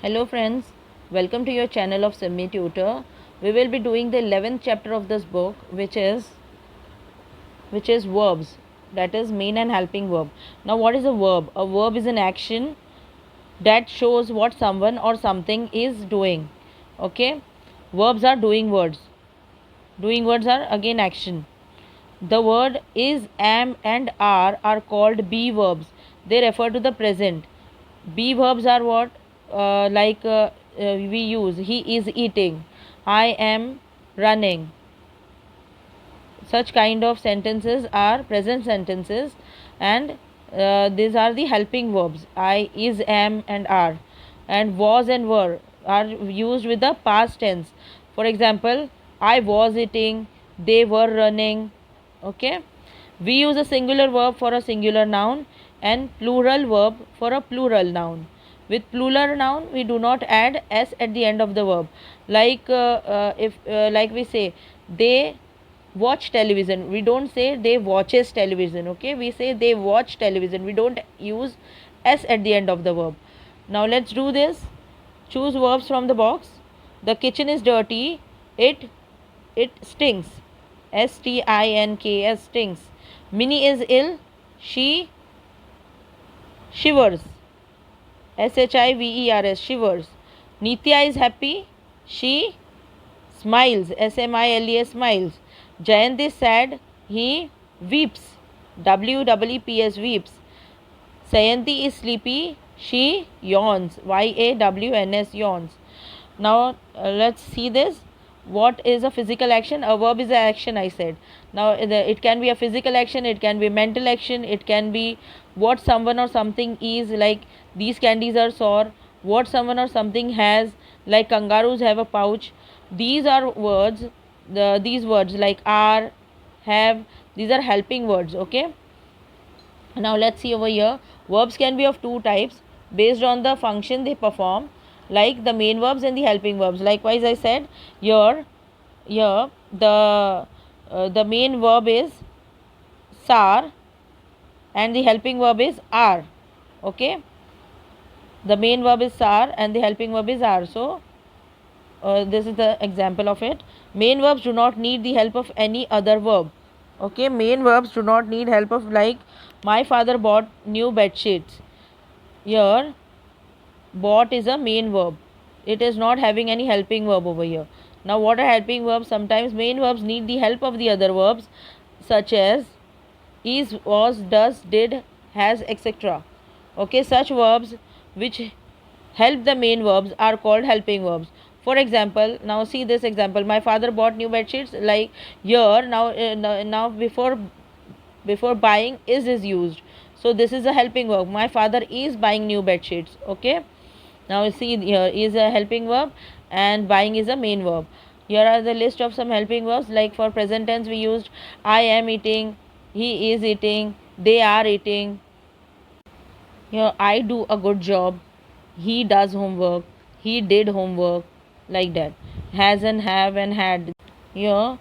Hello friends, welcome to your channel of Simmi Tutor. We will be doing the 11th chapter of this book, which is verbs, that is main and helping verb. Now what is a verb? A verb is an action that shows what someone or something is doing. Okay? Verbs are doing words. Doing words are again action. The word is, am and are called be verbs. They refer to the present. Be verbs are what? We use he is eating, I am running. Such kind of sentences are present sentences, and these are the helping verbs. I, is, am, and are. And was and were are used with the past tense. For example, I was eating, they were running. Okay, we use a singular verb for a singular noun and plural verb for a plural noun. With plural noun, we do not add s at the end of the verb. Like we say, they watch television. We don't say they watches television. Okay, we say they watch television. We don't use s at the end of the verb. Now let's do this. Choose verbs from the box. The kitchen is dirty. It stinks. STINKS, stinks. Minnie is ill. She shivers. SHIVERS, shivers. Nitya is happy. She smiles. SMILES, smiles. Jayant is sad. He weeps. WEEPS, weeps. Sayanti is sleepy. She yawns. YAWNS, yawns. Now let's see this. What is a physical action? A verb is an action, I said. Now it can be a physical action, it can be mental action, it can be what someone or something is, like these candies are sour. What someone or something has, like kangaroos have a pouch. These are words. These words like are, have, these are helping words. Okay, now let's see over here. Verbs can be of two types based on the function they perform, like the main verbs and the helping verbs. Likewise, I said here the main verb is sar and the helping verb is are. Okay, the main verb is sar and the helping verb is are. So this is the example of it. Main verbs do not need the help of any other verb. Okay, main verbs do not need help of, like my father bought new bed sheets. Here bought is a main verb. It is not having any helping verb over here. Now what are helping verbs? Sometimes main verbs need the help of the other verbs, such as is, was, does, did, has, etc. Okay, such verbs which help the main verbs are called helping verbs. For example, now see this example. My father bought new bed sheets. Like here now before buying is used. So this is a helping verb. My father is buying new bed sheets. Okay, now see here is a helping verb and buying is a main verb. Here are the list of some helping verbs. Like for present tense we used I am eating, he is eating, they are eating. Here I do a good job, he does homework, he did homework, like that. Has and have and had. Here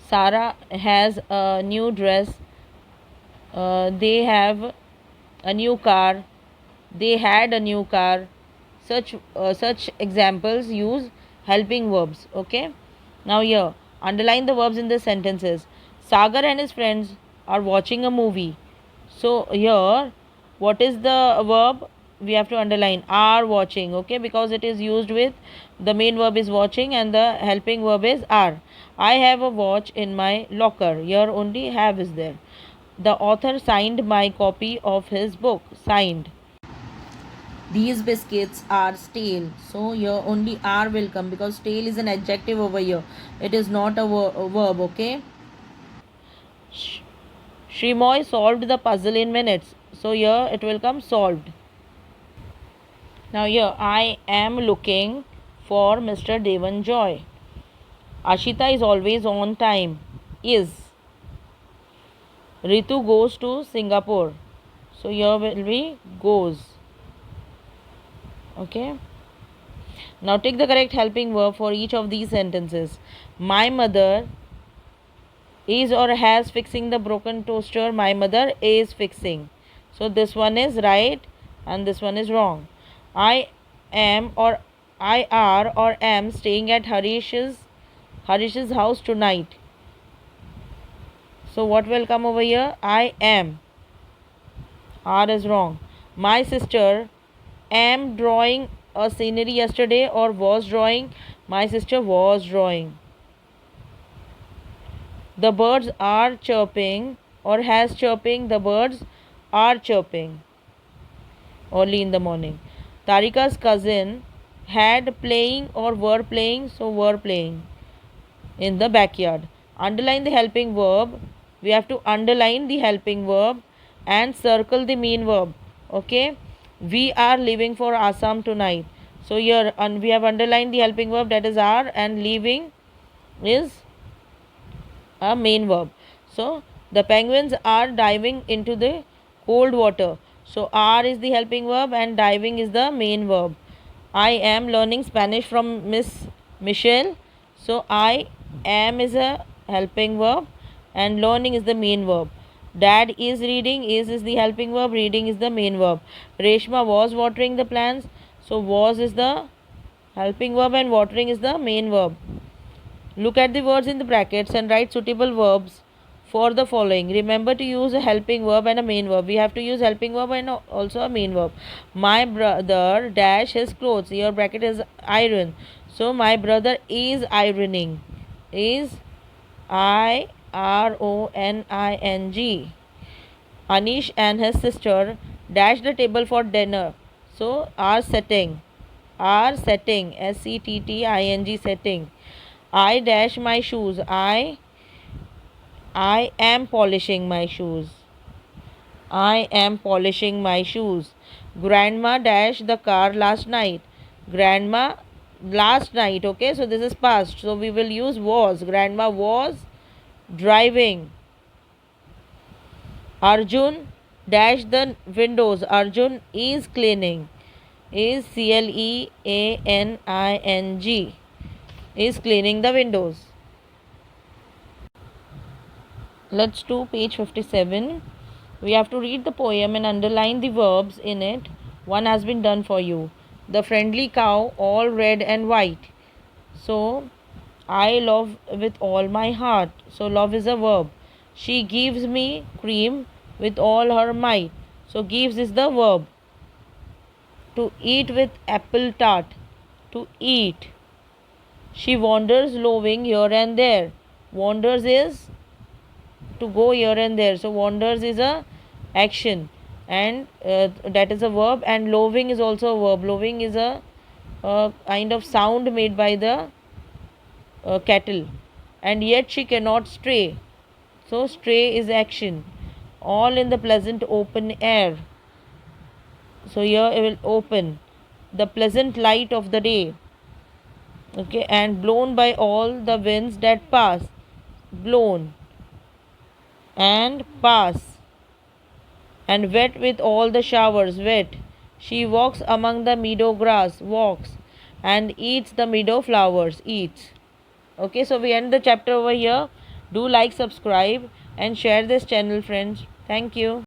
Sarah has a new dress, they have a new car, they had a new car. Such examples use helping verbs. Okay, now here underline the verbs in the sentences. Sagar and his friends are watching a movie. So here what is the verb? We have to underline are watching. Okay, because it is used with the main verb is watching and the helping verb is are. I have a watch in my locker. Here only have is there. The author signed my copy of his book. Signed. These biscuits are stale. So here only are will come because stale is an adjective over here. It is not a verb. Okay. Shrimoy solved the puzzle in minutes. So here it will come solved. Now here I am looking for Mr. Devan Joy. Ashita is always on time. Is. Ritu goes to Singapore. So here will be goes. Okay. Now take the correct helping verb for each of these sentences. My mother is or has fixing the broken toaster. My mother is fixing. So this one is right and this one is wrong. I am or I are or am staying at Harish's house tonight. So what will come over here? I am. R is wrong. My sister am drawing a scenery yesterday or was drawing. My sister was drawing. The birds are chirping or has chirping. The birds are chirping early in the morning. Tarika's cousin had playing or were playing, so were playing in the backyard. Underline the helping verb. We have to underline the helping verb and circle the main verb. Okay, we are leaving for Assam tonight. So here we have underlined the helping verb, that is are, and leaving is a main verb. So the penguins are diving into the cold water. So are is the helping verb and diving is the main verb. I am learning Spanish from Miss Michelle. So I am is a helping verb and learning is the main verb. Dad is reading, is the helping verb, reading is the main verb. Reshma was watering the plants. So was is the helping verb and watering is the main verb. Look at the words in the brackets and write suitable verbs for the following. Remember to use a helping verb and a main verb. We have to use helping verb and also a main verb. My brother dash his clothes. Your bracket is iron. So my brother is ironing. Is IRONING. Anish and his sister dash the table for dinner. So are setting. Are setting. SETTING setting. I dash my shoes. I am polishing my shoes. I am polishing my shoes. Grandma dashed the car last night. Grandma last night. Okay, so this is past. So we will use was. Grandma was driving. Arjun dashed the windows. Arjun is cleaning. Is CLEANING. Is cleaning the windows. Let's do page 57. We have to read the poem and underline the verbs in it. One has been done for you. The friendly cow, all red and white. So I love with all my heart. So love is a verb. She gives me cream with all her might. So gives is the verb. To eat with apple tart. To eat. She wanders loving here and there. Wanders is to go here and there. So wanders is a action and that is a verb, and loving is also a verb. Loving is a kind of sound made by the cattle. And yet she cannot stray. So stray is action. All in the pleasant open air. So here it will open. The pleasant light of the day. Okay, and blown by all the winds that pass. Blown and pass. And wet with all the showers. Wet. She walks among the meadow grass. Walks. And eats the meadow flowers. Eats. Okay, so we end the chapter over here. Do like, subscribe and share this channel, friends. Thank you.